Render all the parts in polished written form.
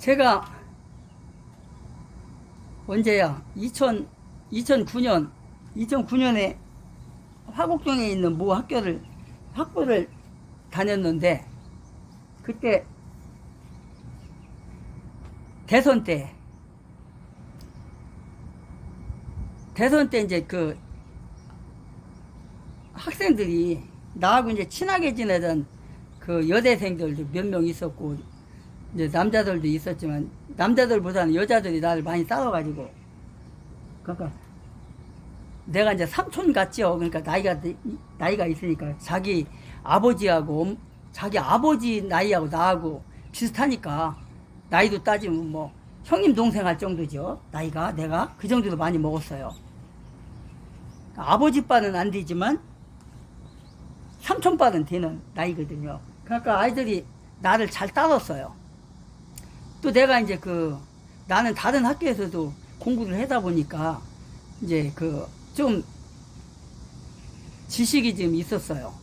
제가 언제야? 2009년에 화곡동에 있는 모 학부를 다녔는데, 그때 대선 때 이제 그 학생들이 나하고 이제 친하게 지내던 그 여대생들도 몇 명 있었고, 이제 남자들도 있었지만, 남자들보다는 여자들이 나를 많이 싸워가지고, 그러니까 내가 이제 삼촌 같죠. 그러니까 나이가 있으니까 자기 아버지하고 자기 아버지 나이하고 나하고 비슷하니까, 나이도 따지면 뭐 형님 동생 할 정도죠. 나이가 내가 그 정도도 많이 먹었어요. 아버지 빠는 안 되지만 삼촌 빠는 되는 나이거든요. 그러니까 아이들이 나를 잘 따랐어요. 또 내가 이제 나는 다른 학교에서도 공부를 하다 보니까 이제 좀 지식이 좀 있었어요.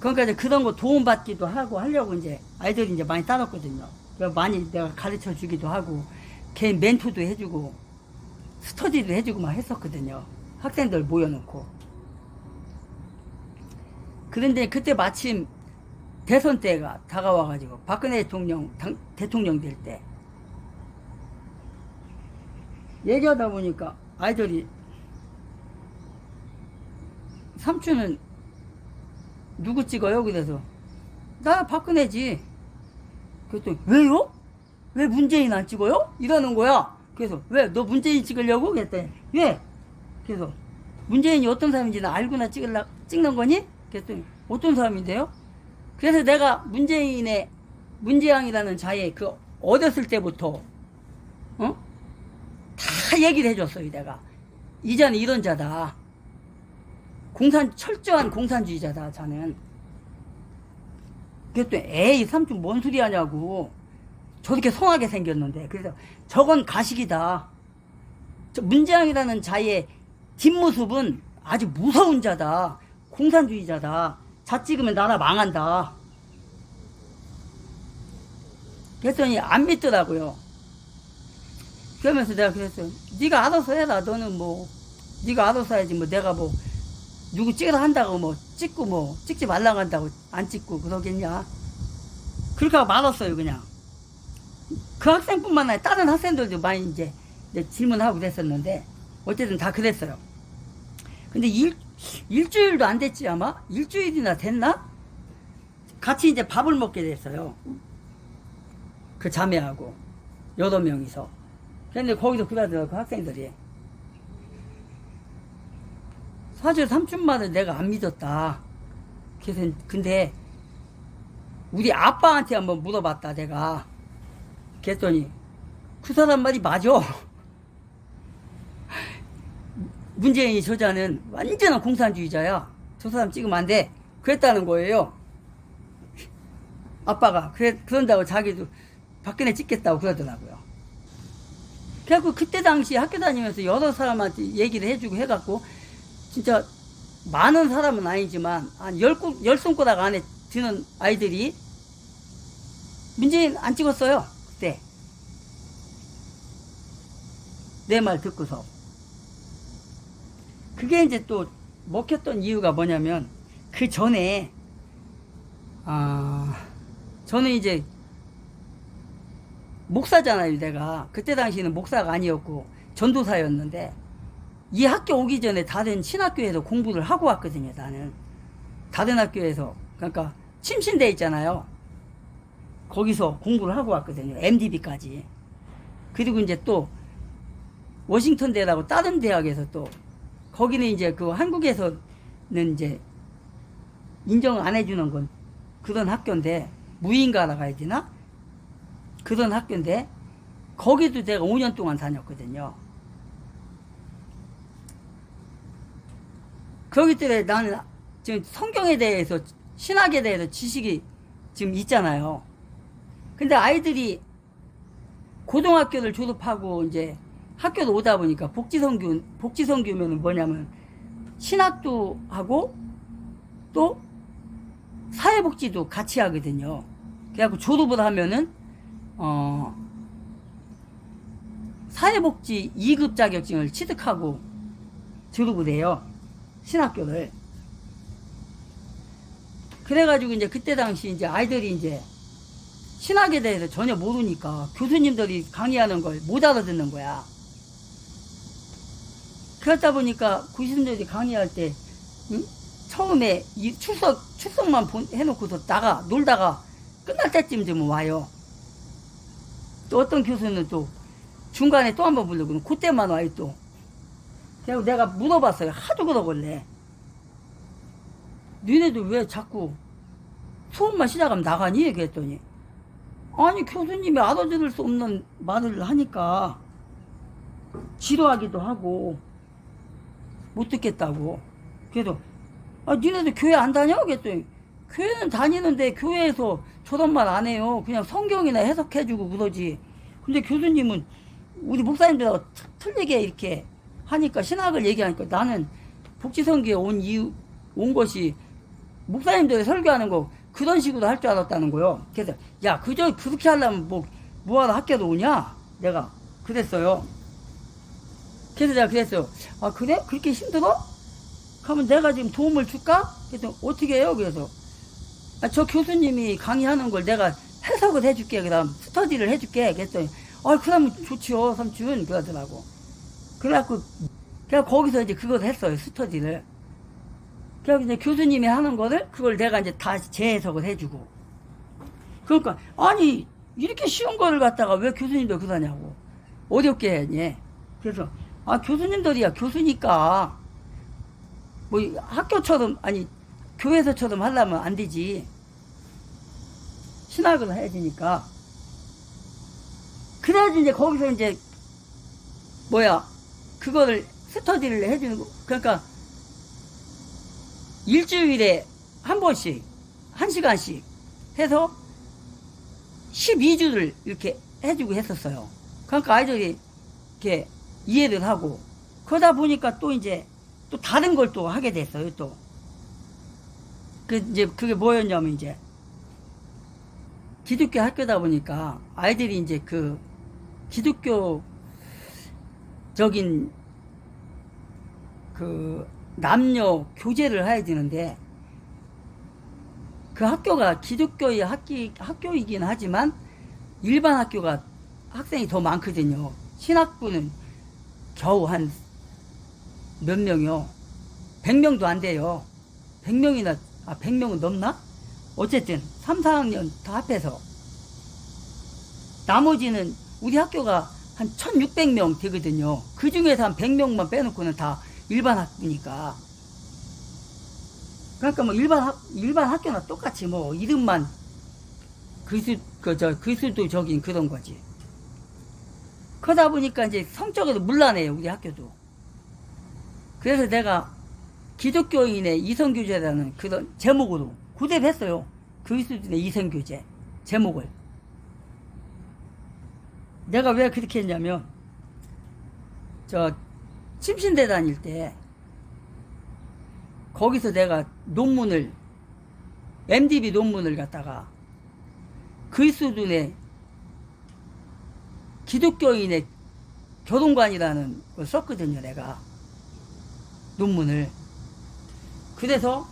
그러니까 이제 그런 거 도움받기도 하고 하려고 이제 아이들이 이제 많이 따랐거든요. 그래서 많이 내가 가르쳐 주기도 하고, 개인 멘토도 해주고, 스터디도 해주고 막 했었거든요. 학생들 모여놓고. 그런데 그때 마침 대선 때가 다가와가지고, 박근혜 대통령 될 때, 얘기하다 보니까 아이들이, 삼촌은 누구 찍어요? 그래서 나 박근혜지. 그랬더니 왜요? 왜 문재인 안 찍어요? 이러는 거야. 그래서 왜? 너 문재인 찍으려고? 그랬더니 왜? 그래서 문재인이 어떤 사람인지 나 알고나 찍는 거니? 그랬더니 어떤 사람인데요? 그래서 내가 문재양이라는 자의 어렸을 때부터 다 얘기를 해줬어요. 내가 이자는 이런 자다. 철저한 공산주의자다, 자는. 그랬더니 에이 삼촌 뭔 소리 하냐고. 저렇게 성하게 생겼는데. 그래서 저건 가식이다. 문재양이라는 자의 뒷모습은 아주 무서운 자다. 공산주의자다. 자 찍으면 나라 망한다. 그랬더니 안 믿더라고요. 그러면서 내가 그랬어요. 네가 알아서 해라. 너는 뭐 네가 알아서 해야지. 뭐 내가 뭐 누구 찍으라 한다고 뭐 찍고 뭐 찍지 말라고 한다고 안 찍고 그러겠냐. 그렇게 하고 말았어요. 그냥 그 학생뿐만 아니라 다른 학생들도 많이 이제 질문하고 그랬었는데, 어쨌든 다 그랬어요. 근데 일주일도 안 됐지. 아마 일주일이나 됐나? 같이 이제 밥을 먹게 됐어요. 그 자매하고 여러 명이서. 근데 거기서 그러더라고요. 그 학생들이 사실 삼촌 말을 내가 안 믿었다. 그래서 근데 우리 아빠한테 한번 물어봤다 내가. 그랬더니 그 사람 말이 맞아. 문재인이 저자는 완전한 공산주의자야. 저 사람 찍으면 안 돼. 그랬다는 거예요. 아빠가 그런다고 자기도 박근혜 찍겠다고 그러더라고요. 그래갖고 그때 당시 학교 다니면서 여러 사람한테 얘기를 해주고 해갖고, 진짜 많은 사람은 아니지만 한 10손가락 안에 드는 아이들이 문재인 안 찍었어요. 그때 내 말 듣고서. 그게 이제 또 먹혔던 이유가 뭐냐면, 그 전에 저는 이제 목사잖아요. 내가 그때 당시에는 목사가 아니었고 전도사였는데, 이 학교 오기 전에 다른 신학교에서 공부를 하고 왔거든요. 나는 다른 학교에서, 그러니까 침신대 있잖아요. 거기서 공부를 하고 왔거든요. MDB까지. 그리고 이제 또 워싱턴 대라고 다른 대학에서 또, 거기는 이제 한국에서는 이제 인정 안 해주는 건 그런 학교인데, 무인가라고 해야 되나? 그런 학교인데 거기도 내가 5년 동안 다녔거든요. 그렇기 때문에 나는 지금 성경에 대해서, 신학에 대해서 지식이 지금 있잖아요. 근데 아이들이 고등학교를 졸업하고 이제 학교로 오다 보니까 복지성교면은 뭐냐면 신학도 하고 또 사회복지도 같이 하거든요. 그래갖고 졸업을 하면은 사회복지 2급 자격증을 취득하고 들어오고 그래요. 신학교를. 그래가지고 이제 그때 당시 이제 아이들이 이제 신학에 대해서 전혀 모르니까 교수님들이 강의하는 걸 못 알아듣는 거야. 그렇다 보니까 교수님들이 강의할 때, 응? 처음에 이 출석만 해놓고서 놀다가 끝날 때쯤 되면 와요. 또 어떤 교수는 또 중간에 또 한 번 부르고 그때만 와요 또. 그래서 내가 물어봤어요. 하도 그러길래. 니네들 왜 자꾸 수업만 시작하면 나가니? 그랬더니 아니 교수님이 알아들을 수 없는 말을 하니까 지루하기도 하고 못 듣겠다고. 그래서 니네들 교회 안 다녀? 그랬더니 교회는 다니는데 교회에서 저런 말 안 해요. 그냥 성경이나 해석해주고 그러지. 근데 교수님은 우리 목사님들하고 틀리게 이렇게 하니까 신학을 얘기하니까 나는 복지선교에 온 것이 목사님들이 설교하는 거 그런 식으로 할 줄 알았다는 거요. 그래서 야 그저 그렇게 하려면 뭐하러 학교로 오냐? 내가 그랬어요. 그래서 내가 그랬어요. 아 그래? 그렇게 힘들어? 그러면 내가 지금 도움을 줄까? 그래서 어떻게 해요? 그래서 저 교수님이 강의하는 걸 내가 해석을 해줄게. 그다음 스터디를 해줄게. 그랬더니 그러면 좋지요 삼촌 그러더라고. 그래갖고 거기서 이제 그걸 했어요. 스터디를. 그래서 이제 교수님이 하는 거를 그걸 내가 이제 다 재해석을 해주고. 그러니까 아니 이렇게 쉬운 거를 갖다가 왜 교수님들 그러냐고 어렵게 했니. 그래서 교수님들이야 교수니까 뭐 학교처럼 아니 교회에서처럼 하려면 안 되지. 신학을 해야 되니까. 그래야지 이제 거기서 이제 그거를 스터디를 해주는 거. 그러니까 일주일에 한 번씩 1시간씩 해서 12주를 이렇게 해주고 했었어요. 그러니까 아이들이 이렇게 이해를 하고 그러다 보니까 또 이제 또 다른 걸 또 하게 됐어요. 또 이제 그게 뭐였냐면 이제 기독교 학교다 보니까 아이들이 이제 그 기독교적인 그 남녀 교제를 해야 되는데 그 학교가 기독교의 학교이긴 하지만 일반 학교가 학생이 더 많거든요. 신학부는 겨우 한 몇 명이요. 100명도 안 돼요. 100명은 넘나? 어쨌든 3, 4학년 다 합해서 나머지는 우리 학교가 한 1600명 되거든요. 그 중에서 한 100명만 빼놓고는 다 일반 학부니까. 그러니까 뭐 일반 학교나 똑같이 뭐 이름만 그리스도적인 그런 거지. 그러다 보니까 이제 성적으로 문란해요, 우리 학교도. 그래서 내가 기독교인의 이성교제라는 그런 제목으로 구대를 했어요. 그리스도인의 이성교제 제목을. 내가 왜 그렇게 했냐면 침신대 다닐 때 거기서 내가 MDB 논문을 갖다가 그리스도인의 기독교인의 교동관이라는 걸 썼거든요. 내가 논문을. 그래서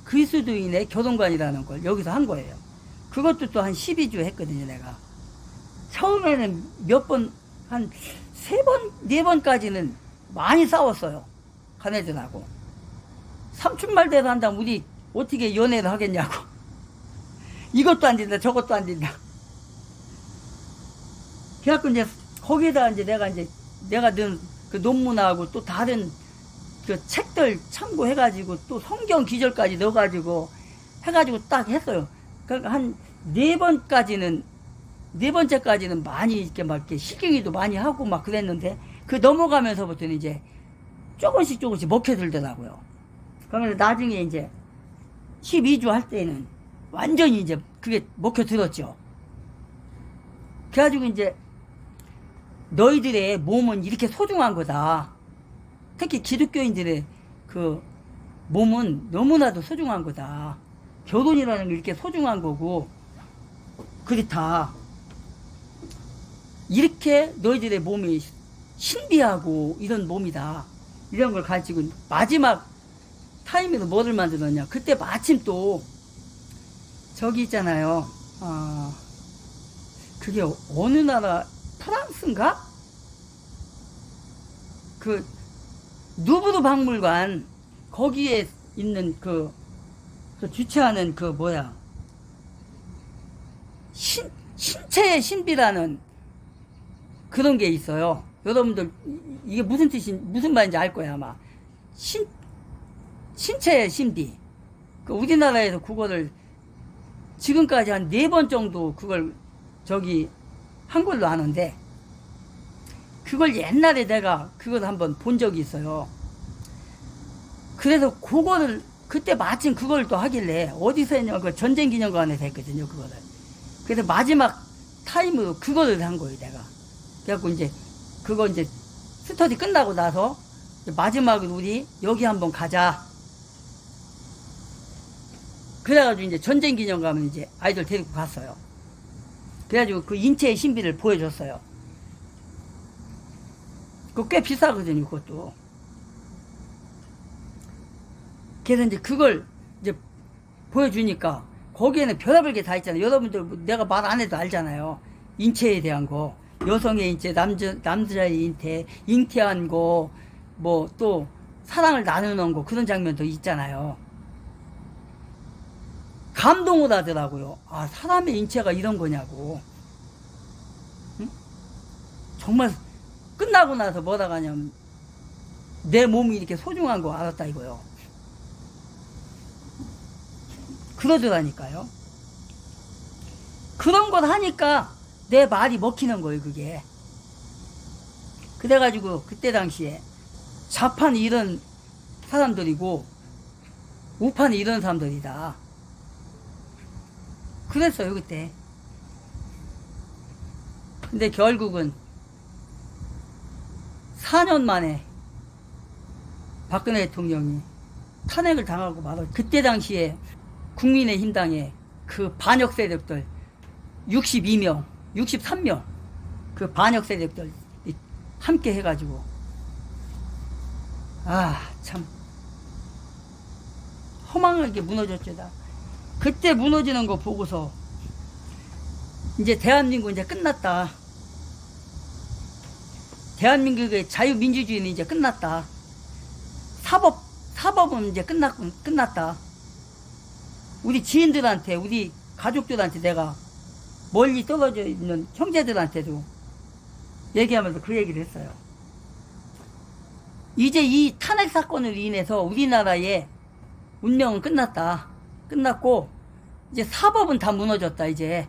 그리스도인의 교동관이라는 걸 여기서 한 거예요. 그것도 또 한 12주 했거든요. 내가 처음에는 한 3번 4번까지는 많이 싸웠어요. 가네들하고. 삼촌말대로 한다면 우리 어떻게 연애를 하겠냐고. 이것도 안 된다 저것도 안 된다. 그래갖고 이제 거기에다 이제 내가 넣은 그 논문하고 또 다른 그 책들 참고해가지고 또 성경 기절까지 넣어가지고 해가지고 딱 했어요. 그러니까 한 4번째까지는 많이 이렇게 막 이렇게 시경이도 많이 하고 막 그랬는데 그 넘어가면서부터는 이제 조금씩 먹혀들더라고요. 그러면 나중에 이제 12주 할 때는 완전히 이제 그게 먹혀들었죠. 그래가지고 이제 너희들의 몸은 이렇게 소중한 거다. 특히 기독교인들의 그 몸은 너무나도 소중한 거다. 결혼이라는 게 이렇게 소중한 거고 그렇다. 이렇게 너희들의 몸이 신비하고 이런 몸이다. 이런 걸 가지고 마지막 타임에도 뭐를 만들었냐. 그때 마침 또 저기 있잖아요. 그게 어느 나라, 프랑스인가? 그 누브르 박물관 거기에 있는 그 주최하는 그 뭐야, 신체의 신비라는 그런 게 있어요. 여러분들 이게 무슨 말인지 알 거야 아마. 신체의 신비. 그 우리나라에서 그거를 지금까지 한 4번 정도 그걸 저기 한 걸로 아는데, 그걸 옛날에 내가 그걸 한번 본 적이 있어요. 그래서 그거를 그때 마침 그걸 또 하길래 어디서 했냐, 그 전쟁기념관에서 했거든요 그거를. 그래서 마지막 타임으로 그거를 한 거예요 내가. 그래갖고 이제 그거 이제 스터디 끝나고 나서 마지막으로 우리 여기 한번 가자. 그래가지고 이제 전쟁기념관을 이제 아이들 데리고 갔어요. 그래가지고 그 인체의 신비를 보여줬어요. 그거 꽤 비싸거든요 그것도. 그래서 이제 그걸 이제 보여주니까 거기에는 별의별 게 다 있잖아요. 여러분들 내가 말 안 해도 알잖아요. 인체에 대한 거, 여성의 인체, 남자의 인체, 잉태한 거, 뭐 또 사랑을 나누는 거, 그런 장면도 있잖아요. 감동을 하더라고요. 아, 사람의 인체가 이런 거냐고. 응? 정말 끝나고 나서 뭐라 하냐면 내 몸이 이렇게 소중한 거 알았다 이거요. 그러더라니까요. 그런 걸 하니까 내 말이 먹히는 거예요 그게. 그래가지고 그때 당시에 좌파는 이런 사람들이고 우파는 이런 사람들이다 그랬어요 그때. 근데 결국은 4년 만에 박근혜 대통령이 탄핵을 당하고 말았죠. 그때 당시에 국민의힘당에 그 반역 세력들 62명, 63명 그 반역 세력들 함께 해가지고 참 허망하게 무너졌죠. 그때 무너지는 거 보고서 이제 대한민국 이제 끝났다. 대한민국의 자유민주주의는 이제 끝났다. 사법은 이제 끝났다. 우리 지인들한테, 우리 가족들한테 내가 멀리 떨어져 있는 형제들한테도 얘기하면서 그 얘기를 했어요. 이제 이 탄핵 사건으로 인해서 우리나라의 운명은 끝났다. 끝났고 이제 사법은 다 무너졌다. 이제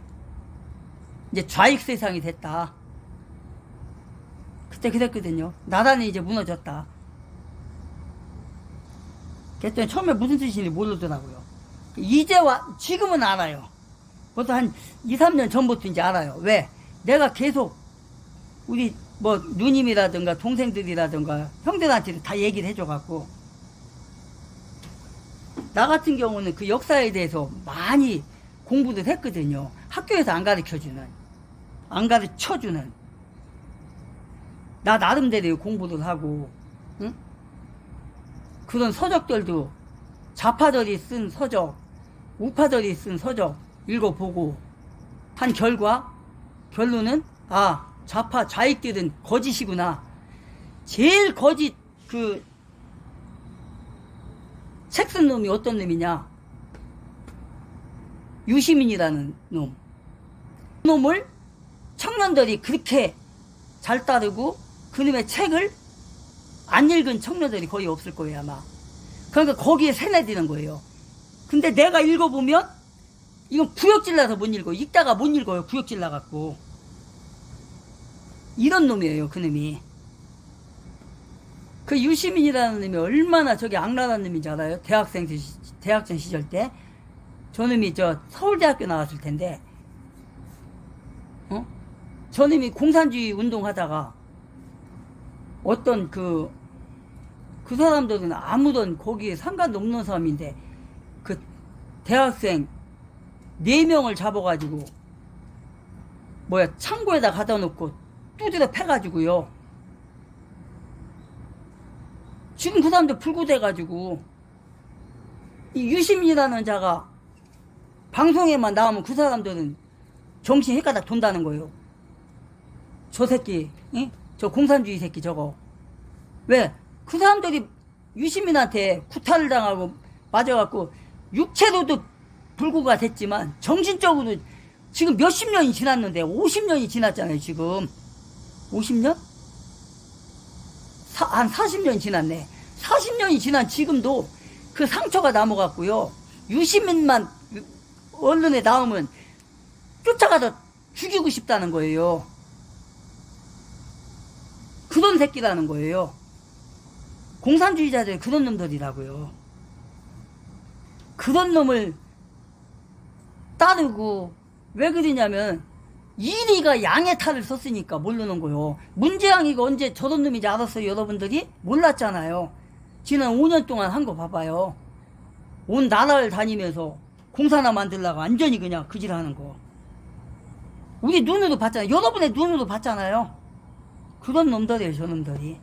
좌익 세상이 됐다. 그때 그랬거든요. 나라는 이제 무너졌다. 그랬더니 처음에 무슨 뜻인지 모르더라고요. 지금은 알아요. 벌써 한 2, 3년 전부터 이제 알아요. 왜? 내가 계속 우리 뭐 누님이라든가 동생들이라든가 형들한테도 다 얘기를 해줘갖고, 나 같은 경우는 그 역사에 대해서 많이 공부를 했거든요. 학교에서 안 가르쳐주는, 나 나름대로 공부를 하고, 응? 그런 서적들도 좌파들이 쓴 서적, 우파들이 쓴 서적 읽어보고 한 결론은 좌파 좌익들은 거짓이구나. 제일 거짓 그 책 쓴 놈이 어떤 놈이냐? 유시민이라는 놈. 그 놈을 청년들이 그렇게 잘 따르고 그 놈의 책을 안 읽은 청년들이 거의 없을 거예요 아마. 그러니까 거기에 세뇌되는 거예요. 근데 내가 읽어보면 이건 구역질 나서 못 읽어. 읽다가 못 읽어요. 구역질 나갖고. 이런 놈이에요 그 놈이. 그 유시민이라는 놈이 얼마나 저기 악랄한 놈인지 알아요? 대학생 시절 때 저놈이 서울대학교 나왔을 텐데, 저놈이 공산주의 운동하다가 어떤 그 사람들은 아무런 거기에 상관도 없는 사람인데 그 대학생 4명을 잡아가지고 창고에다 가다 놓고 두드려 패가지고요. 지금 그 사람들 불구돼가지고 이 유시민이라는 자가 방송에만 나오면 그 사람들은 정신 헷가닥 돈다는 거예요. 저 새끼, 응? 저 공산주의 새끼 저거. 왜? 그 사람들이 유시민한테 구타를 당하고 맞아갖고 육체로도 불구가 됐지만 정신적으로 지금 몇십 년이 지났는데 50년이 지났잖아요 지금. 50년? 한 40년이 지났네. 40년이 지난 지금도 그 상처가 남아갖고요. 유시민만 언론에 나오면 쫓아가서 죽이고 싶다는 거예요. 그런 새끼라는 거예요. 공산주의자들이 그런 놈들이라고요. 그런 놈을 따르고 왜 그러냐면 이리가 양의 탈을 썼으니까 모르는 거요. 문재양이가 언제 저런 놈인지 알았어요 여러분들이? 몰랐잖아요. 지난 5년 동안 한 거 봐봐요. 온 나라를 다니면서 공사나 만들려고 완전히 그냥 그질하는 거. 우리 눈으로 봤잖아요. 여러분의 눈으로 봤잖아요. 그런 놈들이에요 저놈들이.